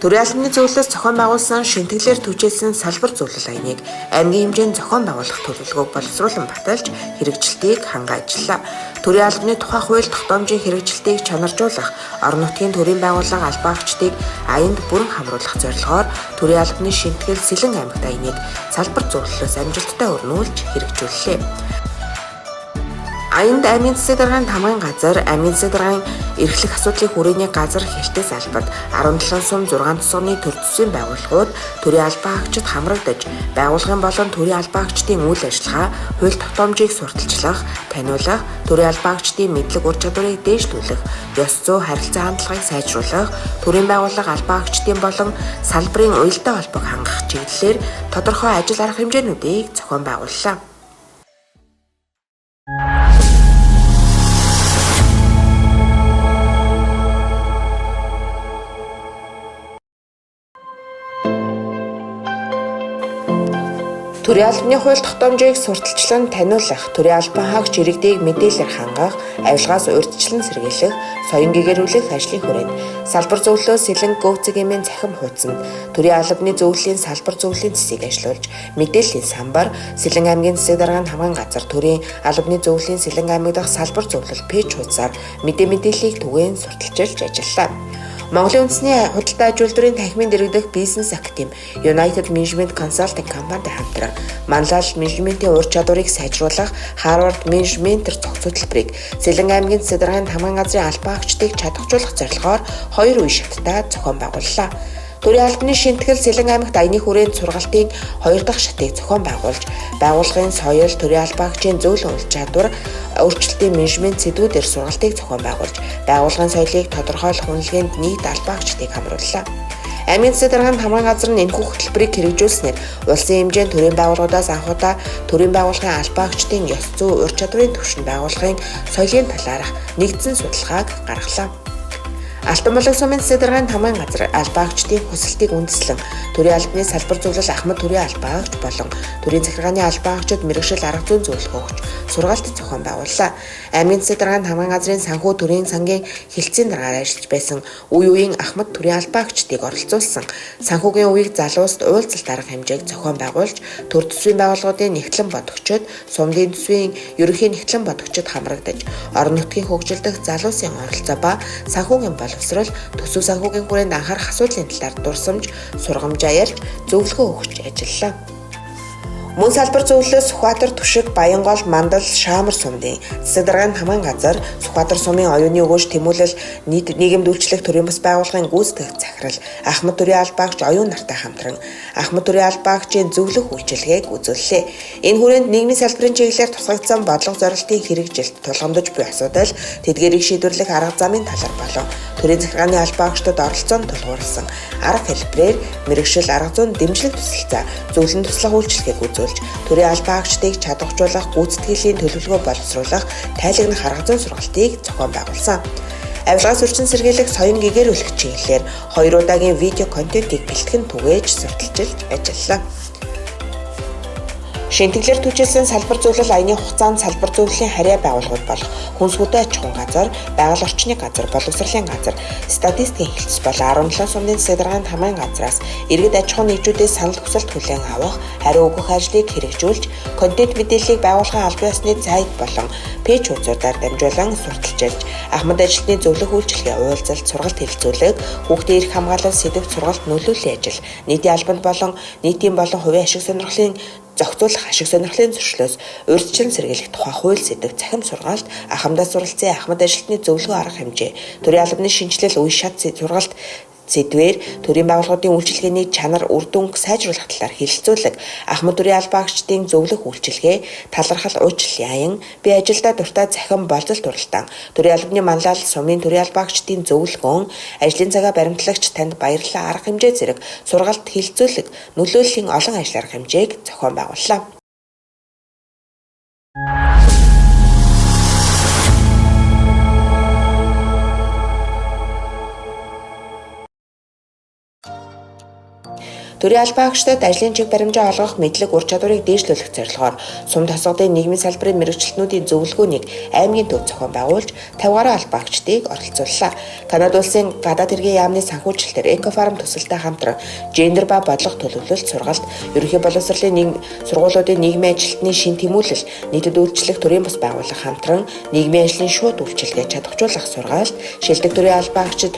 Төрийн албаны зөвлөлөөс зохион байгуулсан шинтгэлээр түжээсэн салбар зөвлөл аяныг аймгийн хэмжээнд зохион байгуулах төлөвлөгөөг боловсруулан баталж хэрэгжилтийг ханган ажиллаа. Төрийн албаны тухай хууль тогтоомжийн хэрэгжилтийг чанаржуулах, орон нутгийн төрийн байгууллага албаагчдыг аянд бүрэн хамруулах зорилгоор төрийн албаны шинтгэл Сэлэн аймагт аяныг салбар зөвлөлөөс амжилттай өрнүүлж хэрэгжүүллээ. Аянд аймгийн засаг даргын хамгаан газар, аймгийн засаг даргын эрхлэх асуудлын хүрээний газар хэлтээс албад 17 сум 6 тусганы төр төсвийн байгууллагууд төрийн албаагчид хамрагдаж, байгууллагын болон төрийн албаагчдын үйл ажиллагаа, хууль тогтоомжийг сурталчлах, таниулах, төрийн албаагчдын мэдлэг ур чадварыг дээшлүүлэх, ёс зүй харилцаа хандлагыг сайжруулах, төрийн байгууллага албаагчдын болон салбарын уялдаа холбоог хангах чиглэлээр тодорхой ажил арга хэмжээнүүдийг зохион байгууллаа. Төрийн албаны хууль тогтоомжийг сурталчлан таниулах, төрийн албан хаагч иргэдийг мэдээлэлээр хангах, авилгаас урьдчилан сэргийлэх, соён гэгэрүүлэх ажлын хүрээнд салбар зөвлөлөө Сэлэн Гөвцөгийн захим хуудсанд төрийн албаны зөвлөлийн салбар зөвлөлийн цэсийг ажилуулж, мэдээллийн самбар Сэлэн аймгийн засаг даргын хамгаан газар төрийн албаны зөвлөлийн Сэлэн аймаг дахь салбар зөвлөл пэйж хуудасаар мэдээллийг түгээн сурталчилж ажиллаа. Монголын үндэсний худалдаа ажилтны танхимын дэргэдэх бизнес актив United Management Consulting компанид хамтран манлал менежментийн ур чадварыг сайжруулах Harvard Management-ээр зохицуулах төлбөрийг Сэлэн аймгийн засаг даргын хамгаан газрын албаагчдыг чадахжуулах зорилгоор 2 үе шаттай зохион байгууллаа. Төрийн албаны шинтгэл Сэлэн аймагт аяны хүрээнд сургалтын 2 дахь шатыг зохион байгуулж, байгууллагын соёл, төрийн албаагчийн зөвлөн ур чадвар, өөрчлөлтийн менежмент сэдвүүдээр сургалтыг зохион байгуулж, байгууллагын соёлыг тодорхойлох үнэлгээнд нийт албаагчдыг хамрууллаа. Аймгийн засаг даргын хамгаан газар нь энэхүү хөтөлбөрийг хэрэгжүүлснээр улсын хэмжээнд төрийн байгууллагуудаас анхудаа төрийн байгууллагын албаагчдын ёс зүй, ур чадварын түвшинд байгууллагын соёлын талаарх нэгдсэн судалгааг гаргалаа. Алтан булаг сумын засаг даргын хамгаан газар албаагчдын хүсэлтийг үндэслэн төрийн албаны салбар зөвлөл Ахмад төрийн албаагч болон төрийн захиргааны албаагчид мэргэжил арга зүйн зөвлөгөө өгч сургаалт зохион байгууллаа. Аймгийн засаг даргын хамгаан газрын санхүү төрийн сангийн хэлтсийн даргаар ажиллаж байсан үе үеийн Ахмад төрийн албаагчдыг оролцуулсан санхүүгийн үеийг залууст уулзалт арга хэмжээг зохион байгуулж, төр төсвийн байгууллагуудын нэгтлэн бодогчид, сумдын төсвийн ерөнхий нэгтлэн бодогчид хамрагдаж, орон нутгийн хөгжилдөх залуусын оролцоо ба санхүүгийн боловсрол, төсөв санхүүгийн хүрээнд анхаарах асуудлын талаар дурсамж, сургамж аяарч зөвлөгөө өгч ажиллалаа. Мөн салбар зөвлөлөөс Сүхбаатар, Түшиг, Баянгол, Мандал, Шаамар сумдын засаг даргын хамгаан газар, Сүхбаатар сумын оюуны өгөөж тэмүүлэл нийгэмд үйлчлэх төрийн бас байгууллагын гүйцэтгэх захирал Ахмад төрийн албаагч оюун нартай хамтран Ахмад төрийн албаагчийн зөвлөх үйлчилгээг үзүүллээ. Энэ хүрээнд нийгмийн салбарын чиглэлээр тусгагдсан бодлого зорилтын хэрэгжилт, тулгамдж буй асуудал, тэдгээрийг шийдвэрлэх арга замын талаар болон төрийн захиргааны албаагчдад оролцоонд тулгуурласан арга хэлбэрээр мэргэжил арга зүйн дэмжлэг төсөлцөө, зөвлөн туслах үйлчилгээг үзүүлж, төрийн албаагчдыг чадваржуулах, гүйцэтгэлийн төлөвлөгөө боловсруулах, тайлагнах арга зүйн сургалтыг зохион байгуулсан. Авилгаас урьдчилан сэргийлэх, соён гэгэрүүлэх чиглэлээр 2 удаагийн видео контентыг бэлтгэн түгээж сурталчилж ажиллалаа. Шинтгэлээр түжээсэн салбар зөвлөл аяны хугацаанд салбар зөвлөлийн харьяа байгууллагууд болох хүнс хөдөө аж ахуйн газар, байгаль орчны газар, боловсролын газар, статистикийн хэлтс болон 17 сумын засаг даргын хамгаан газраас иргэд аж ахуйн нэгжүүдээс санал хүсэлт хүлээн авах, хариу өгөх ажлыг хэрэгжүүлж, контент мэдээллийг байгууллагын албан ёсны сайт болон пэйж хуудасаар дамжуулан сурталчилж, Ахмад ажилтны зөвлөх үйлчилгээ, уулзалт, сургалт хэлэлцүүлэг, хүүхдийн эрх хамгаалалт сэдвт сургалт нөлөөллийн ажил, нийтийн албанд болон нийтийн болон хувийн ашиг сонирхлын зохицуулах ашиг сонирхлын зөрчлөөс урьдчилан сэргийлэх тухай хууль сэдэв цахим сургаалт, ахмадаас суралцсан Ахмад ажилтны зөвлөгөө арга хэмжээ, төрийн албаны шинжилэл үе шат сургаалт сэдвээр төрийн байгууллагуудын үйлчилгээний чанар, үр дүнг сайжруулах талаар хэлэлцүүлэг, Ахмад төрийн албаагчдын зөвлөх үйлчилгээ, талархал, уучлалын аян, бие ажилдаа дуртай захин болцолт уралдаан, төрийн албаны манлал, сумын төрийн албаагчдын зөвлөгөөн, ажлын цагаа баримтлагч танд баярлалаа арга хэмжээ зэрэг сургаалт хэлэлцүүлэг, нөлөөллийн олон ажил арга хэмжээг зохион байгууллаа. Төрийн албан хаагчдад ажлын чиг баримжаа олгох мэдлэг ур чадварыг дээшлүүлэх зорилгоор сум тосгодын нийгмийн салбарын мэргэжилтнүүдийн зөвлөгөөнийг аймгийн төв зохион байгуулж 50 гаруй албан хаагчдыг оролцууллаа. Канада улсын гадаад хэргийн яамны санхүүжилтээр Экофарм төсөлтэй хамтран гендер ба бодлого төлөвлөлт сургалт, ерөнхий боловсролын сургуулиудын нийгмийн ажилтны шин тэмүүлэл, нийтэд үйлчлэх төрийн бас байгууллага хамтран нийгмийн ажлын шууд үйлчилгээ чадваржуулах сургаалт, шилдэг төрийн албан хаагчид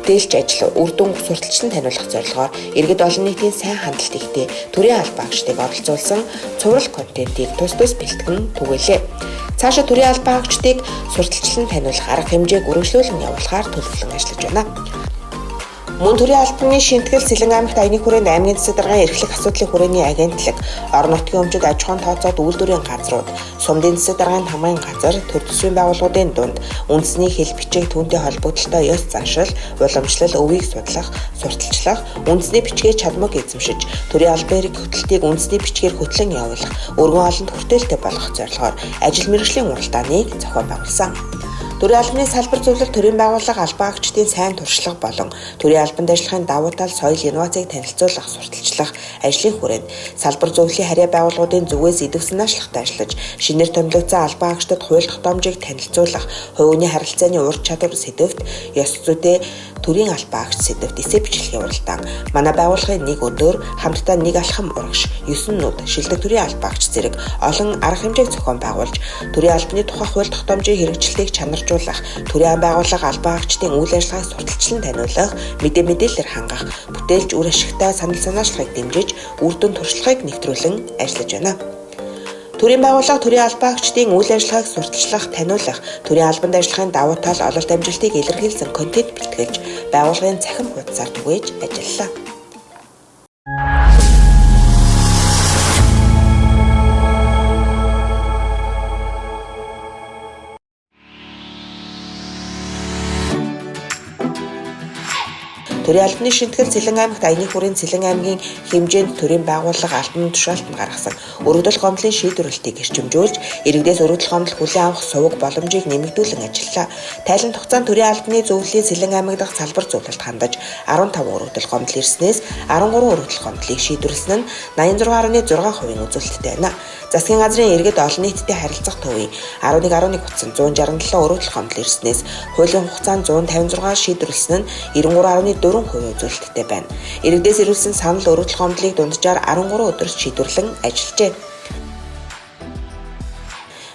бүтээлч ажил үр дүн сурталчлан таниулах зорилгоор иргэд олон нийтийн сайн хандлт ихтэй төрийн албан хаагчдыг оролцуулсан цуврал контентийг тус бэлтгэн түгээлээ. Цаашаа төрийн албан хаагчдыг сурталчлан таниулах арга хэмжээг үргэлжлүүлэн явуулахаар төлөвлөн ажиллаж байна. Мөн төрийн албаны шинтгэл Сэлэн аймагт аяны хүрээнд аймгийн засаг даргын эрхлэх асуудлын хүрээний агентлаг, орон нутгийн өмчөд аж ахуйн тооцоод үйлдвэрийн газрууд, сумдын засаг даргын хамгаалын газар, төр төсвийн байгууллагуудын дунд үндэсний хэл бичиг түүнтэй холбогдолтой ёс заншил, уламжлал, өвийг судлах, сурталчлах, үндэсний бичгээ чадмаг эзэмшиж, төрийн албан хэрэг хөтөлтийг үндэсний бичгээр хөтлөн явуулах, өргөн олонд хүртээлтэй болгох зорилгоор ажил мэргэжлийн уралдааныг зохион байгуулсан. Төрийн албаны салбар зөвлөлт төрийн байгууллага албан хаагчдын сайн туршлага болон төрийн албанд ажиллахын давуу тал соёл инновацийг танилцуулах, сурталчлах ажлын хүрээнд салбар зөвлөлийн харьяа байгууллагуудын зүгээс идэвхсэн наашлагтай ажиллаж, шинээр томилогдсон албан хаагчдад хууль тогтоомжийг танилцуулах, хувийн харилцааны ур чадвар сэдвт, ёс зүйтэй төрийн албан хаагч сэдвт эссе бичлэгийн уралдаан, манай байгууллагын нэг өдөр хамтдаа нэг алхам урагш, 9 нүд, шилдэг төрийн албан хаагч зэрэг олон арга хэмжээг зохион байгуулж, төрийн албаны тухай хууль тогтоомжийн хэрэгжилтийг чанаржуулах, төрийн байгууллага албан хаагчдын үйл ажиллагааг сурталчлан таниулах, мэдээлэлээр хангах, бүтээлч үр ашигтай санал санаачлагыг дэмжиж, үр дүн туршлагыг нэвтрүүлэн ажиллаж байна. Төрийн байгууллага төрийн албан хаагчдын үйл ажиллагааг сурталчлах, таниулах, төрийн албанд ажиллахын давуу тал, ололт амжилтыг илэрхийлсэн контент бэлтгэлж, байгууллагын цахим хуудасаар түгээж ажиллалаа. Төрийн албаны шинтгэл Сэлэн аймагт аяны хүрээнд Сэлэн аймгийн хэмжээнд төрийн байгууллага албаны тушаалтанд гаргасан өргөдөл гомдлын шийдвэрлэлтийг эрчимжүүлж, иргэдээс өргөдөл гомдол хүлээн авах суваг боломжийг нэмэгдүүлэн ажиллалаа. Тайлан тогтсон төрийн албаны зөвлөлийн Сэлэн аймаг дахь салбар зөвлөлт хандаж 15 өргөдөл гомдол ирснээс 13 өргөдөл гомдлыг шийдвэрлсэн нь 86.6% үзүүлэлттэй байна. Засгийн газрын иргэд олон нийтэд харилцах төвийн 11.1 утсан 167 өргөдөл гомдол ирснээс хуулийн хугацаанд 156 шийдвэрлсэн нь 93.4% үзүүлэлттэй байна. Иргэдээс ирүүлсэн санал өргөдөл гомдлыг дунджаар 13 өдрөс шийдвэрлэн ажиллажээ.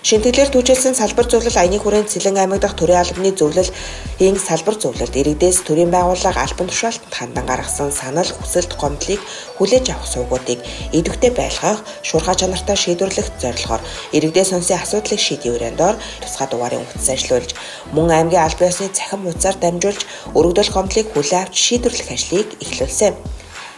Шинтгэлээр түүчилсэн салбар зөвлөл аяны хүрээнд Сэлэн аймаг дахь төрийн албаны зөвлөлийн салбар зөвлөлд иргэдээс төрийн байгууллага албан тушаалтанд хандан гаргасан санал, хүсэлт, гомдлыг хүлээж авах сувгуудыг идэвхтэй байлгах, шуурхай чанартай шийдвэрлэх зорилгоор иргэдээс сонсын асуудлыг шийдэе өрөөндөө тусгай дугаарын үгтс ажиллуулж, мөн аймгийн албан ёсны цахим хуудасаар дамжуулж өргөдөл гомдлыг хүлээн авч шийдвэрлэх ажлыг эхлүүлсэн.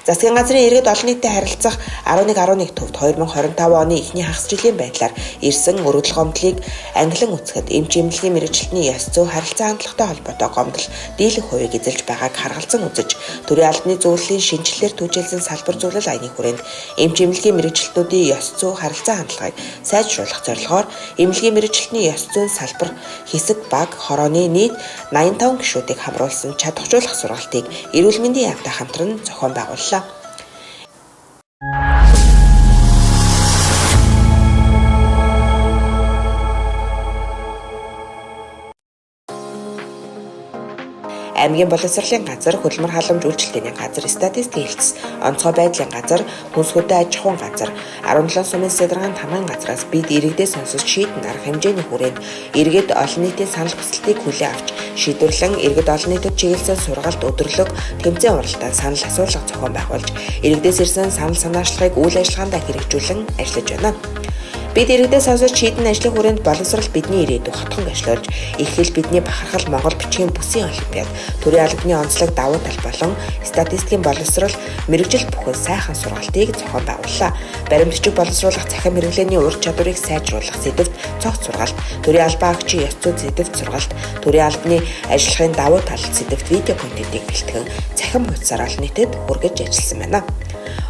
Засгийн газрын иргэд олон нийтэд харилцах 11.1 төвд 2025 оны эхний хагас жилийн байдлаар ирсэн өргөдөл гомдлыг ангилан үзэхэд эмч эмнэлгийн мэргэжилтний ёс зүй харилцаа хандлагатай холбоотой гомдол дийлэх хувийг эзэлж байгааг харгалзан үзэж, төрийн албаны зөвлөлийн шинжилэлээр түүчилсэн салбар зөвлөл аяны хүрээнд эмч эмнэлгийн мэргэжилтнүүдийн ёс зүй харилцаа хандлагыг сайжруулах зорилгоор эмнэлгийн мэргэжилтний ёс зүйн салбар хэсэг баг хорооны нийт 85 гишүүдийг хамруулсан чадваржуулах сургалтыг эрүүл мэндийн яамтай хамтран зохион байгууллаа. Аймгийн боловсролын газар, хөлмөр халамж үйлчлэлийн газар, статистикийн хэлтс, онцгой байдлын газар, хүнс хөдөө аж ахуйн газар, 17 сумын сэдвэрийн хамгаалын газраас бид иргэдээс сонсож шийдэн арга хэмжээний хүрээнд иргэд олон нийтийн санал хүсэлтийг хүлээн авч шийдвэрлэн иргэд олон нийтэд чиглэсэн сургалт, өдөрлөг, тэмцээн уралдаан, санал асуулга зохион байгуулж, иргэдээс ирсэн санал санаачлагыг үйл ажиллагаанд хэрэгжүүлэн ажиллаж байна. Бид иргэдээс сонсож шийдэн ажлын хүрээнд боловсрол бидний ирээдүй хотхон гашилж, их хэл бидний бахархал Монгол бичгийн бүсийн олимпиад, төрийн албаны онцлог давуу тал болон статистикийн боловсрол мэргэжил бүхэн сайхан сургалтыг зохион байгууллаа. Баримтчиг боловсруулах цахим хэрэглээний ур чадварыг сайжруулах сэдвт цогц сургалт, төрийн албан хаагчийн ёс зүй сэдвт сургалт, төрийн албаны ажиллахын давуу тал сэдвт видео контентыг бэлтгэн цахим хуудасаар олон нийтэд хүргэж ажилласан байна.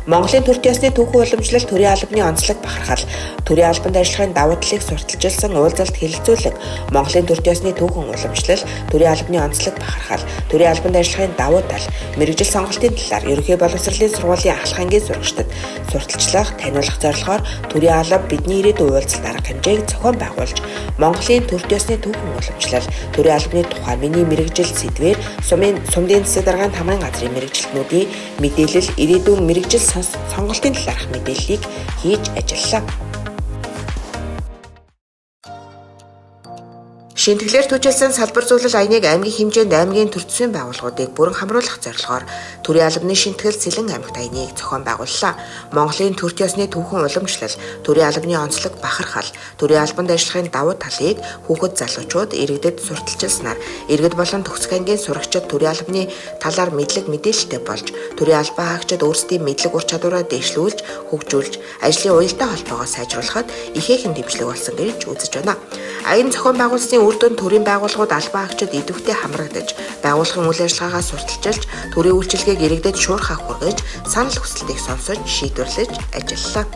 Монголын төр ёсны түүхэн уламжлал, төрийн албаны онцлог бахархал, төрийн албанд ажиллахын давуу талыг сурталчилсан уулзалт хэлэлцүүлэг, Монголын төр ёсны түүхэн уламжлал, төрийн албаны онцлог бахархал, төрийн албанд ажиллахын давуу тал, мэргэжил сонголтын талаар ерөнхий боловсролын сургуулийн ахлах ангийн сурагчдад сурталчлах, таниулах зорилгоор төрийн алба бидний ирээдүйн уулзалт арга хэмжээг зохион байгуулж, Монголын төр ёсны түүхэн уламжлал, төрийн албаны тухай миний мэргэжил сэдвээр сумдын засаг даргын тамгын газрын мэргэжилтнүүдийн мэдээлэл, ирээдүйн мэргэжил сонголтын талаарх мэдээллийг хийж ажиллалаа. Шинтгэлээр түжүүлсэн салбар зөвлөл аяныг аймгийн хэмжээнд аймгийн төр засгийн байгууллагуудыг бүрэн хамруулах зорилгоор төрийн албаны шинтгэл Сэлэн аймагт аяныг зохион байгууллаа. Монголын төр ёсны түүхэн уламжлал, төрийн албаны онцлог бахархал, төрийн албанд ажиллахын давуу талыг хүүхэд залуучууд иргэдэд сурталчилснаар иргэд болон төгсөх ангийн сурагчид төрийн албаны талаар мэдлэг мэдээлэлтэй болж, төрийн албан хаагчид өөрсдийн мэдлэг ур чадвараа дэвшлүүлж, хөгжүүлж, ажлын уялдаа холбоогоо сайжруулахад ихээхэн дэмжлэг болсон гэж үзэж байна. Аян зохион байгуулалтын үр дүнд төрийн байгууллагууд албан хаагчид идэвхтэй хамрагдаж, байгууллагын үйл ажиллагаагаа сурталчилж, төрийн үйлчилгээг иргэдэд шуурхай хүргэж, санал хүсэлтийг сонсож, шийдвэрлэж ажиллалаа.